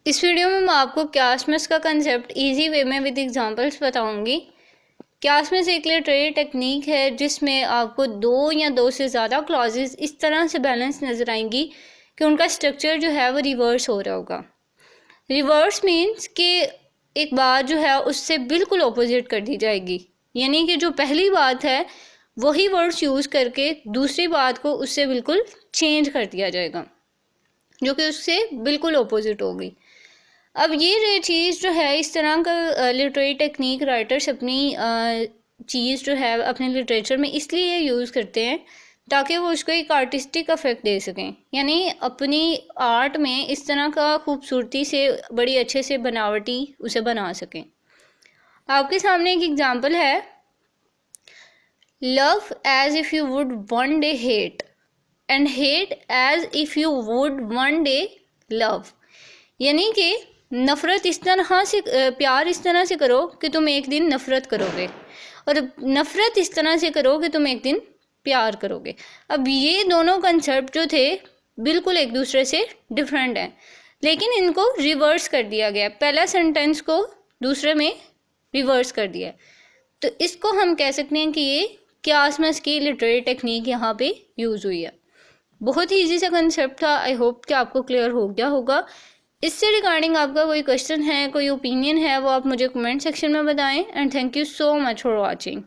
इस वीडियो में मैं आपको क्लासमिस का कंसेप्ट इजी वे में विद एग्जांपल्स बताऊंगी। क्लासमिस एक लिटरेरी टेक्निक है जिसमें आपको दो या दो से ज़्यादा क्लॉजेस इस तरह से बैलेंस नज़र आएंगी कि उनका स्ट्रक्चर जो है वो रिवर्स हो रहा होगा। रिवर्स मीन्स कि एक बात जो है उससे बिल्कुल ऑपोजिट कर दी जाएगी, यानी कि जो पहली बात है वही वर्ड्स यूज़ करके दूसरी बात को उससे बिल्कुल चेंज कर दिया जाएगा, जो कि उससे बिल्कुल ऑपोजिट होगी। अब ये चीज़ जो है, इस तरह का लिटरेरी टेक्निक राइटर्स अपनी चीज़ जो है अपने लिटरेचर में इसलिए यूज़ करते हैं ताकि वो उसको एक आर्टिस्टिक अफेक्ट दे सकें, यानी अपनी आर्ट में इस तरह का खूबसूरती से बड़ी अच्छे से बनावटी उसे बना सकें। आपके सामने एक एग्जांपल है, love as if you would one day hate and hate as if you would one day love, यानी कि नफ़रत इस तरह से प्यार इस तरह से करो कि तुम एक दिन नफ़रत करोगे, और नफ़रत इस तरह से करो कि तुम एक दिन प्यार करोगे। अब ये दोनों कंसेप्ट जो थे बिल्कुल एक दूसरे से डिफरेंट हैं, लेकिन इनको रिवर्स कर दिया गया, पहला सेंटेंस को दूसरे में रिवर्स कर दिया। तो इसको हम कह सकते हैं कि ये क्लासमिस की लिटरेरी टेक्निक यहाँ पे यूज़ हुई है। बहुत ही ईजी सा कंसेप्ट था। आई होप कि आपको क्लियर हो गया होगा। इससे रिगार्डिंग आपका कोई क्वेश्चन है, कोई ओपिनियन है, वो आप मुझे कमेंट सेक्शन में बताएं। And thank you so much for watching.